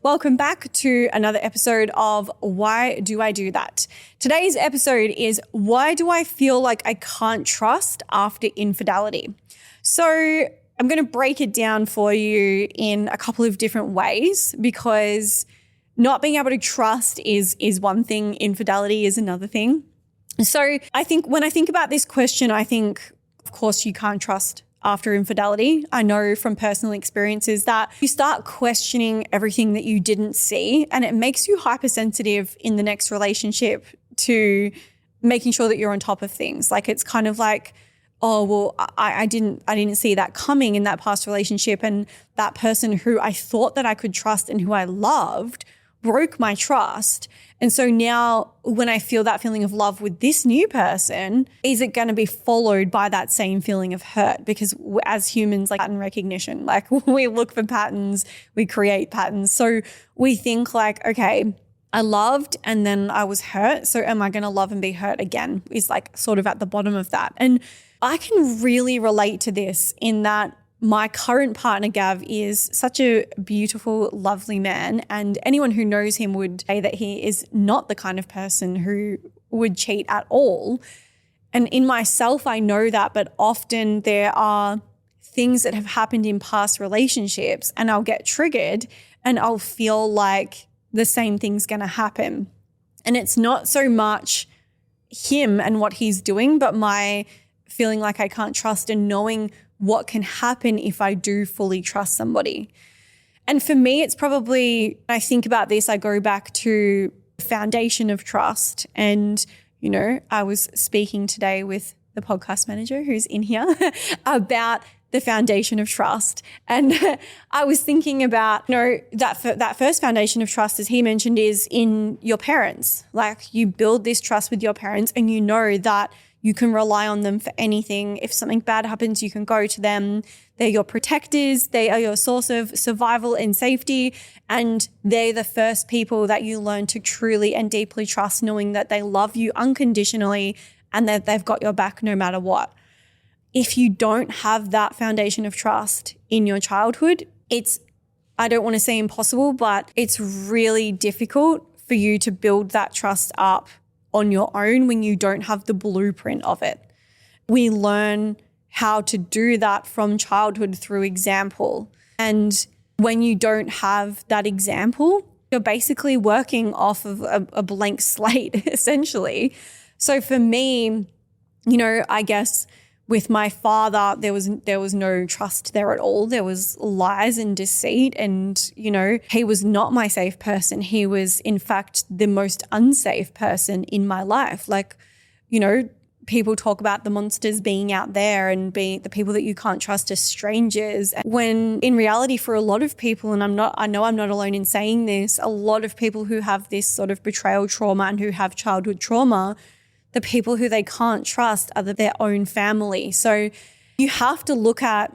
Welcome back to another episode of Why Do I Do That? Today's episode is why do I feel like I can't trust after infidelity? So I'm going to break it down for you in a couple of different ways because not being able to trust is one thing, infidelity is another thing. So I think when I think about this question, I think, of course, you can't trust after infidelity. I know from personal experiences that you start questioning everything that you didn't see, and it makes you hypersensitive in the next relationship to making sure that you're on top of things. Like it's kind of like, oh, well, I didn't see that coming in that past relationship, and that person who I thought that I could trust and who I loved broke my trust. And so now when I feel that feeling of love with this new person, is it going to be followed by that same feeling of hurt? Because as humans, like pattern recognition, like we look for patterns, we create patterns. So we think like, okay, I loved and then I was hurt. So am I going to love and be hurt again? Is like sort of at the bottom of that. And I can really relate to this in that my current partner, Gav, is such a beautiful, lovely man. And anyone who knows him would say that he is not the kind of person who would cheat at all. And in myself, I know that, but often there are things that have happened in past relationships and I'll get triggered and I'll feel like the same thing's going to happen. And it's not so much him and what he's doing, but my feeling like I can't trust and knowing what can happen if I do fully trust somebody. And for me, it's probably, when I think about this, I go back to the foundation of trust. And, you know, I was speaking today with the podcast manager who's in here about the foundation of trust. And I was thinking about, you know, that first foundation of trust, as he mentioned, is in your parents. Like you build this trust with your parents and you know that you can rely on them for anything. If something bad happens, you can go to them. They're your protectors. They are your source of survival and safety. And they're the first people that you learn to truly and deeply trust, knowing that they love you unconditionally and that they've got your back no matter what. If you don't have that foundation of trust in your childhood, it's, I don't want to say impossible, but it's really difficult for you to build that trust up on your own when you don't have the blueprint of it. We learn how to do that from childhood through example. And when you don't have that example, you're basically working off of a blank slate, essentially. So for me, you know, I guess with my father, there was no trust there at all. There was lies and deceit and, you know, he was not my safe person. He was, in fact, the most unsafe person in my life. Like, you know, people talk about the monsters being out there and being the people that you can't trust as strangers. When in reality, for a lot of people, and I know I'm not alone in saying this, a lot of people who have this sort of betrayal trauma and who have childhood trauma, the people who they can't trust are their own family. So you have to look at,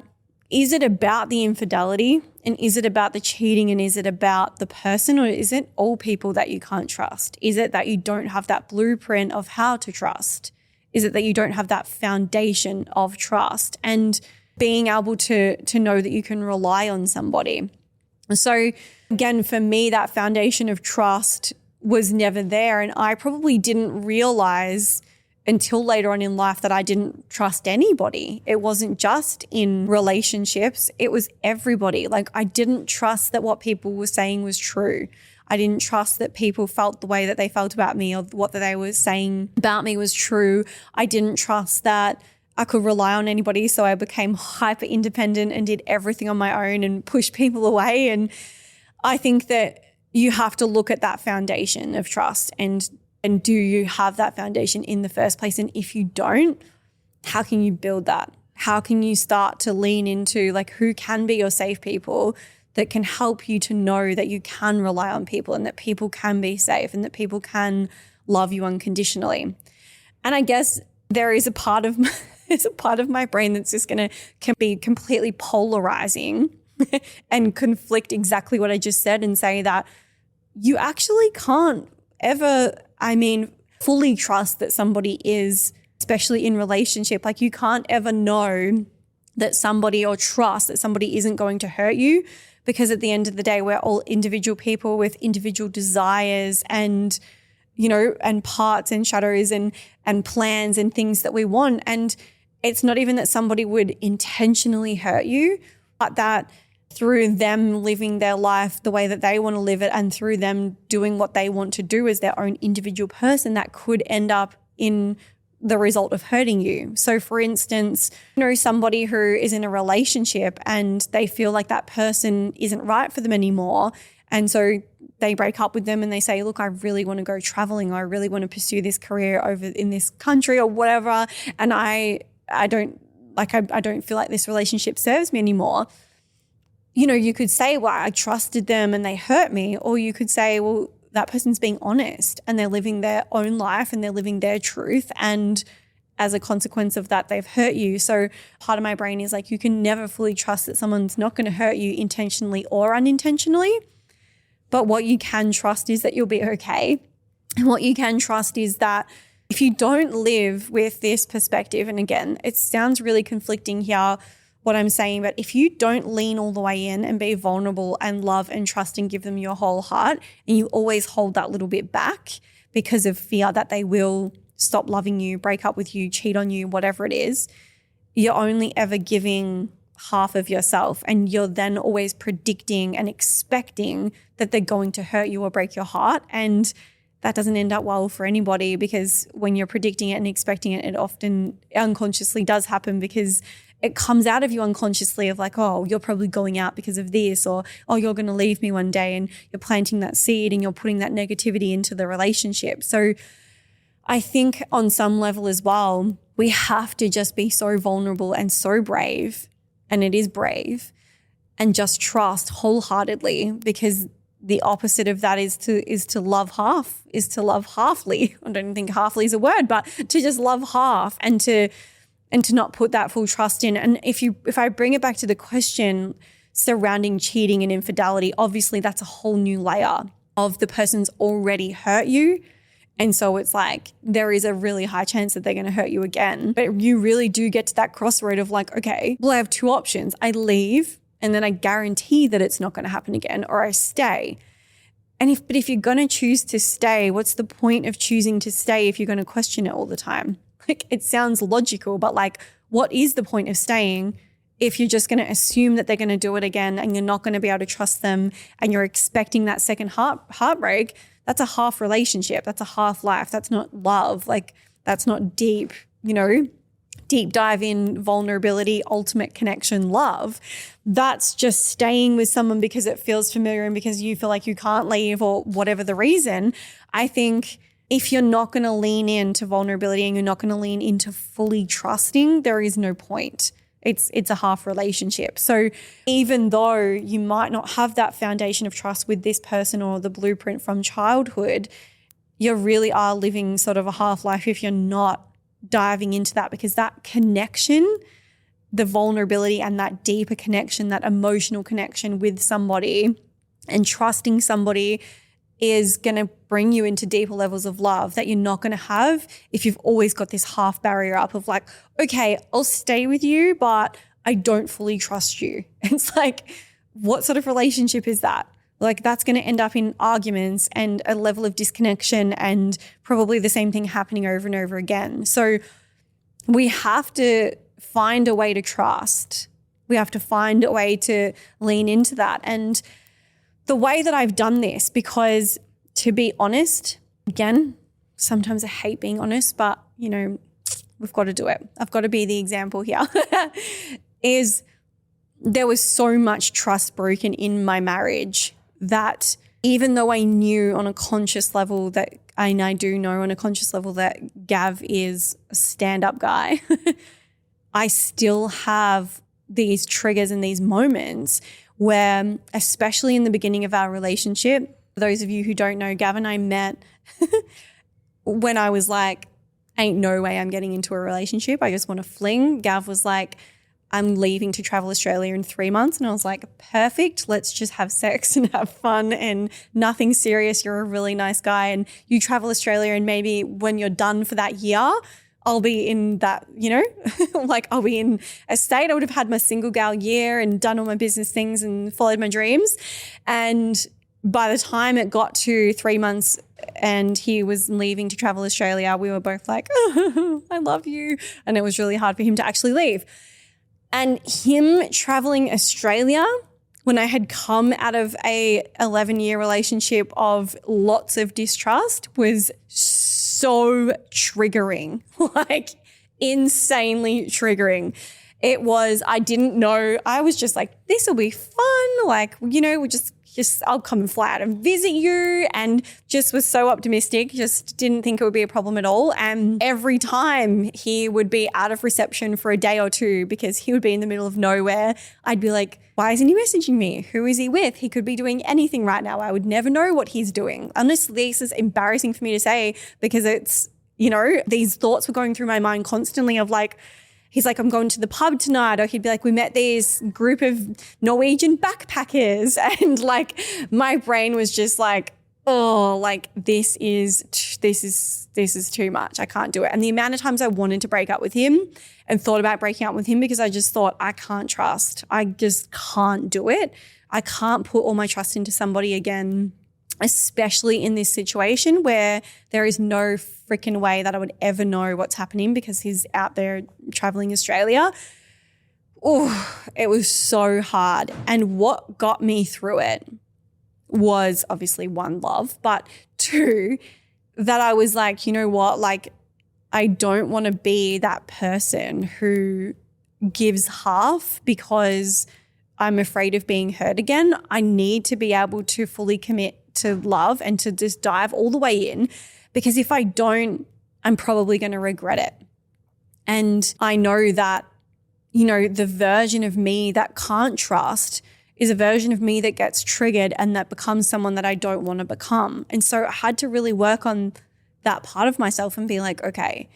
is it about the infidelity and is it about the cheating and is it about the person, or is it all people that you can't trust? Is it that you don't have that blueprint of how to trust? Is it that you don't have that foundation of trust and being able to know that you can rely on somebody? So again, for me, that foundation of trust was never there. And I probably didn't realize until later on in life that I didn't trust anybody. It wasn't just in relationships. It was everybody. Like I didn't trust that what people were saying was true. I didn't trust that people felt the way that they felt about me or what they were saying about me was true. I didn't trust that I could rely on anybody. So I became hyper independent and did everything on my own and pushed people away. And I think that you have to look at that foundation of trust and do you have that foundation in the first place? And if you don't, how can you build that? How can you start to lean into like who can be your safe people that can help you to know that you can rely on people and that people can be safe and that people can love you unconditionally? And I guess there is a part of my brain that's just can be completely polarizing and conflict exactly what I just said and say that you actually can't ever, fully trust that somebody is, especially in relationship. Like you can't ever know that somebody or trust that somebody isn't going to hurt you because at the end of the day, we're all individual people with individual desires and, and parts and shadows and plans and things that we want. And it's not even that somebody would intentionally hurt you, but that through them living their life the way that they want to live it and through them doing what they want to do as their own individual person, that could end up in the result of hurting you. So for instance, somebody who is in a relationship and they feel like that person isn't right for them anymore. And so they break up with them and they say, look, I really want to go traveling, or I really want to pursue this career over in this country or whatever. And I don't feel like this relationship serves me anymore. You could say, well, I trusted them and they hurt me. Or you could say, well, that person's being honest and they're living their own life and they're living their truth. And as a consequence of that, they've hurt you. So part of my brain is like, you can never fully trust that someone's not going to hurt you intentionally or unintentionally. But what you can trust is that you'll be okay. And what you can trust is that if you don't live with this perspective, and again, it sounds really conflicting here, what I'm saying, but if you don't lean all the way in and be vulnerable and love and trust and give them your whole heart, and you always hold that little bit back because of fear that they will stop loving you, break up with you, cheat on you, whatever it is, you're only ever giving half of yourself, and you're then always predicting and expecting that they're going to hurt you or break your heart. And that doesn't end up well for anybody, because when you're predicting it and expecting it, it often unconsciously does happen, because it comes out of you unconsciously of like, oh, you're probably going out because of this, or, oh, you're going to leave me one day, and you're planting that seed and you're putting that negativity into the relationship. So I think on some level as well, we have to just be so vulnerable and so brave, and it is brave, and just trust wholeheartedly, because the opposite of that is to love halfly. I don't think halfly is a word, but to just love half and to not put that full trust in. And if I bring it back to the question surrounding cheating and infidelity, obviously that's a whole new layer of the person's already hurt you. And so it's like there is a really high chance that they're going to hurt you again. But you really do get to that crossroad of like, okay, well, I have two options. I leave and then I guarantee that it's not going to happen again, or I stay. But if you're going to choose to stay, what's the point of choosing to stay if you're going to question it all the time? Like, it sounds logical, but like, what is the point of staying if you're just going to assume that they're going to do it again and you're not going to be able to trust them, and you're expecting that second heartbreak? That's a half relationship. That's a half life. That's not love. Like, that's not deep, deep dive in vulnerability, ultimate connection, love. That's just staying with someone because it feels familiar and because you feel like you can't leave, or whatever the reason. I think if you're not going to lean into vulnerability and you're not going to lean into fully trusting, there is no point. It's a half relationship. So even though you might not have that foundation of trust with this person or the blueprint from childhood, you really are living sort of a half life if you're not diving into that, because that connection, the vulnerability and that deeper connection, that emotional connection with somebody and trusting somebody is going to bring you into deeper levels of love that you're not going to have if you've always got this half barrier up of like, okay, I'll stay with you, but I don't fully trust you. It's like, what sort of relationship is that? Like, that's going to end up in arguments and a level of disconnection and probably the same thing happening over and over again. So we have to find a way to trust. We have to find a way to lean into that. And the way that I've done this, because to be honest, again, sometimes I hate being honest, but we've got to do it. I've got to be the example here, is there was so much trust broken in my marriage that even though I knew on a conscious level that, and I do know on a conscious level that Gav is a stand-up guy, I still have these triggers and these moments where, especially in the beginning of our relationship, for those of you who don't know, Gav and I met when I was like, ain't no way I'm getting into a relationship. I just want to fling. Gav was like, I'm leaving to travel Australia in 3 months. And I was like, perfect. Let's just have sex and have fun and nothing serious. You're a really nice guy and you travel Australia, and maybe when you're done for that year, I'll be in that, like I'll be in a state. I would have had my single gal year and done all my business things and followed my dreams. And by the time it got to 3 months and he was leaving to travel Australia, we were both like, oh, I love you. And it was really hard for him to actually leave. And him traveling Australia, when I had come out of a 11-year relationship of lots of distrust, was so triggering, like insanely triggering. It was, I didn't know, I was just like, this will be fun. Like, we'll just I'll come and fly out and visit you, and just was so optimistic, just didn't think it would be a problem at all. And every time he would be out of reception for a day or two because he would be in the middle of nowhere, I'd be like, why isn't he messaging me? Who is he with? He could be doing anything right now. I would never know what he's doing. Honestly, this is embarrassing for me to say because it's, these thoughts were going through my mind constantly of like, he's like, I'm going to the pub tonight. Or he'd be like, we met this group of Norwegian backpackers. And like my brain was just like, oh, like this is too much. I can't do it. And the amount of times I wanted to break up with him and thought about breaking up with him because I just thought I can't trust. I just can't do it. I can't put all my trust into somebody again, especially in this situation where there is no freaking way that I would ever know what's happening because he's out there traveling Australia. Oh, it was so hard. And what got me through it was obviously one, love, but two, that I was like, you know what, like I don't want to be that person who gives half because I'm afraid of being hurt again. I need to be able to fully commit to love and to just dive all the way in, because if I don't, I'm probably going to regret it. And I know that, the version of me that can't trust is a version of me that gets triggered and that becomes someone that I don't want to become. And so I had to really work on that part of myself and be like, okay,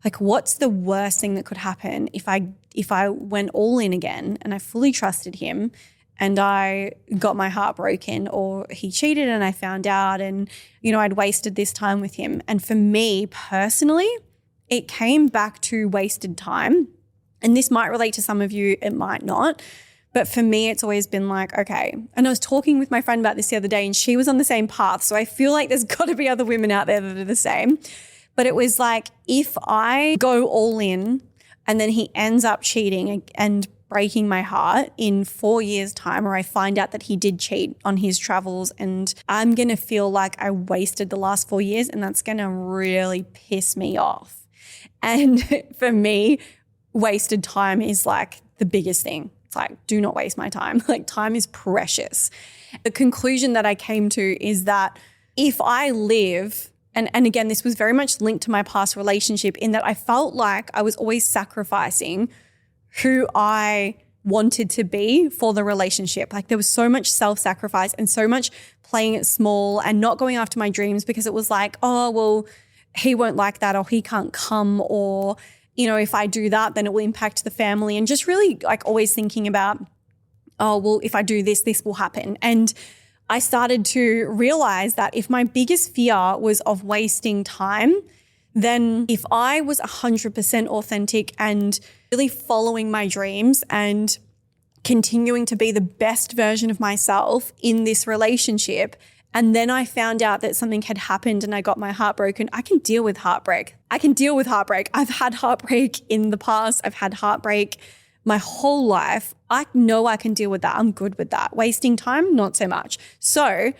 like what's the worst thing that could happen if I went all in again and I fully trusted him and I got my heart broken, or he cheated and I found out and, I'd wasted this time with him. And for me personally, it came back to wasted time. And this might relate to some of you, it might not. But for me, it's always been like, okay. And I was talking with my friend about this the other day and she was on the same path. So I feel like there's got to be other women out there that are the same. But it was like, if I go all in and then he ends up cheating and breaking my heart in 4 years' time, or I find out that he did cheat on his travels, and I'm going to feel like I wasted the last 4 years, and that's going to really piss me off. And for me, wasted time is like the biggest thing. It's like, do not waste my time. Like time is precious. The conclusion that I came to is that if I live, and again, this was very much linked to my past relationship in that I felt like I was always sacrificing who I wanted to be for the relationship. Like there was so much self-sacrifice and so much playing it small and not going after my dreams because it was like, oh, well, he won't like that, or he can't come, or, if I do that, then it will impact the family. And just really like always thinking about, oh, well, if I do this, this will happen. And I started to realize that if my biggest fear was of wasting time, then if I was 100% authentic and really following my dreams and continuing to be the best version of myself in this relationship, and then I found out that something had happened and I got my heart broken, I can deal with heartbreak. I've had heartbreak in the past. I've had heartbreak my whole life. I know I can deal with that. I'm good with that. Wasting time, not so much. So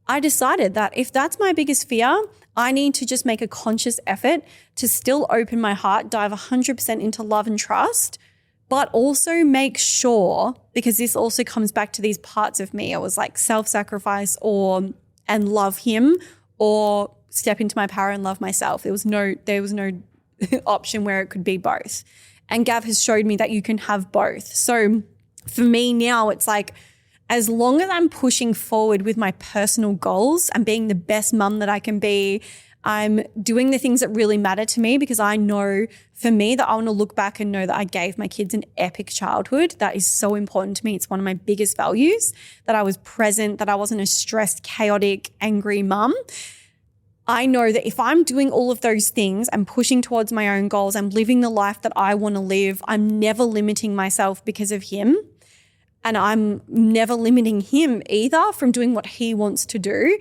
I decided that if that's my biggest fear, I need to just make a conscious effort to still open my heart, dive 100% into love and trust, but also make sure, because this also comes back to these parts of me. I was like self-sacrifice and love him, or step into my power and love myself. There was no option where it could be both. And Gav has showed me that you can have both. So for me now, it's like, as long as I'm pushing forward with my personal goals and being the best mum that I can be, I'm doing the things that really matter to me, because I know for me that I want to look back and know that I gave my kids an epic childhood. That is so important to me. It's one of my biggest values, that I was present, that I wasn't a stressed, chaotic, angry mum. I know that if I'm doing all of those things, I'm pushing towards my own goals, I'm living the life that I want to live, I'm never limiting myself because of him. And I'm never limiting him either from doing what he wants to do.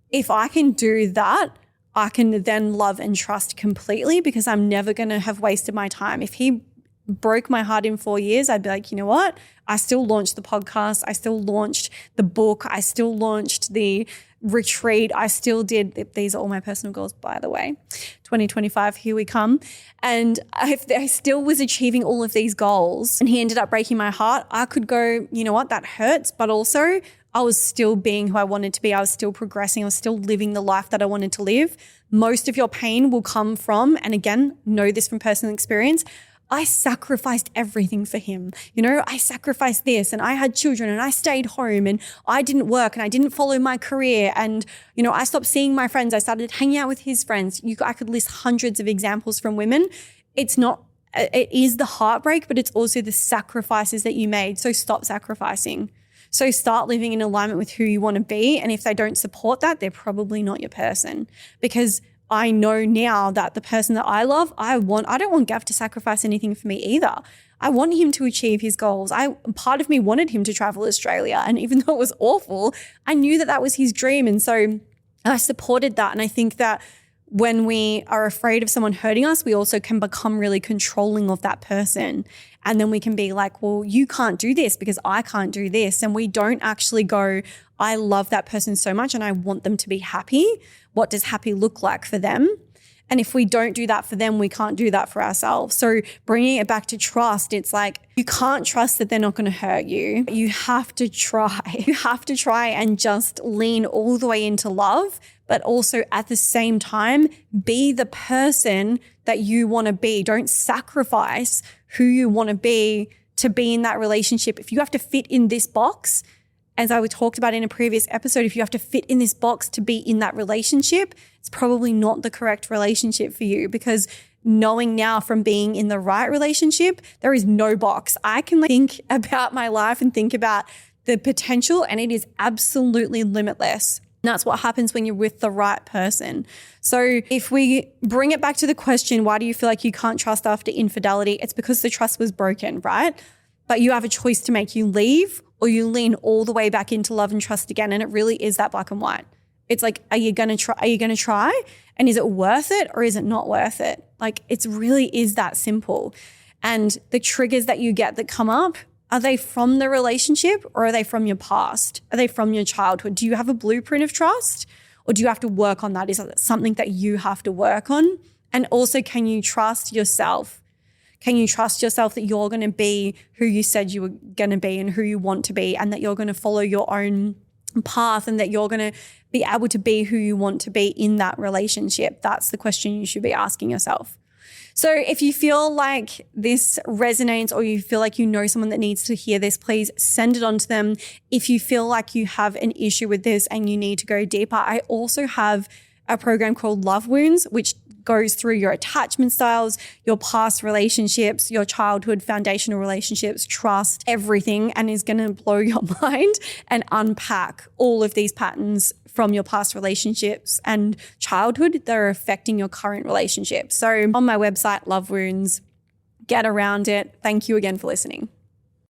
If I can do that, I can then love and trust completely because I'm never going to have wasted my time. If he broke my heart in 4 years, I'd be like, you know what? I still launched the podcast. I still launched the book. I still launched the retreat. I still did. These are all my personal goals, by the way. 2025, here we come. And if I still was achieving all of these goals and he ended up breaking my heart, I could go, you know what? That hurts. But also I was still being who I wanted to be. I was still progressing. I was still living the life that I wanted to live. Most of your pain will come from, and again, know this from personal experience, I sacrificed everything for him. You know, I sacrificed this and I had children and I stayed home and I didn't work and I didn't follow my career. And, you know, I stopped seeing my friends. I started hanging out with his friends. I could list hundreds of examples from women. It is the heartbreak, but it's also the sacrifices that you made. So stop sacrificing. So start living in alignment with who you want to be. And if they don't support that, they're probably not your person, because I know now that the person that I love, I don't want Gav to sacrifice anything for me either. I want him to achieve his goals. Part of me wanted him to travel Australia. And even though it was awful, I knew that that was his dream. And so I supported that. And I think that when we are afraid of someone hurting us, we also can become really controlling of that person. And then we can be like, well, you can't do this because I can't do this. And we don't actually go, I love that person so much and I want them to be happy. What does happy look like for them? And if we don't do that for them, we can't do that for ourselves. So bringing it back to trust, it's like you can't trust that they're not going to hurt you. You have to try. You have to try and just lean all the way into love, but also at the same time, be the person that you want to be. Don't sacrifice who you want to be in that relationship. If you have to fit in this box, as I talked about in a previous episode, if you have to fit in this box to be in that relationship, it's probably not the correct relationship for you, because knowing now from being in the right relationship, there is no box. I can think about my life and think about the potential, and it is absolutely limitless. And that's what happens when you're with the right person. So if we bring it back to the question, why do you feel like you can't trust after infidelity? It's because the trust was broken, right? But you have a choice to make. You leave or you lean all the way back into love and trust again. And it really is that black and white. It's like, are you going to try? Are you going to try? And is it worth it or is it not worth it? Like, it really is that simple. And the triggers that you get that come up, are they from the relationship or are they from your past? Are they from your childhood? Do you have a blueprint of trust or do you have to work on that? Is that something that you have to work on? And also, can you trust yourself? Can you trust yourself that you're going to be who you said you were going to be and who you want to be, and that you're going to follow your own path and that you're going to be able to be who you want to be in that relationship? That's the question you should be asking yourself. So if you feel like this resonates or you feel like you know someone that needs to hear this, please send it on to them. If you feel like you have an issue with this and you need to go deeper, I also have a program called Love Wounds, which goes through your attachment styles, your past relationships, your childhood foundational relationships, trust, everything, and is going to blow your mind and unpack all of these patterns from your past relationships and childhood that are affecting your current relationship. So on my website, Love Wounds, get around it. Thank you again for listening.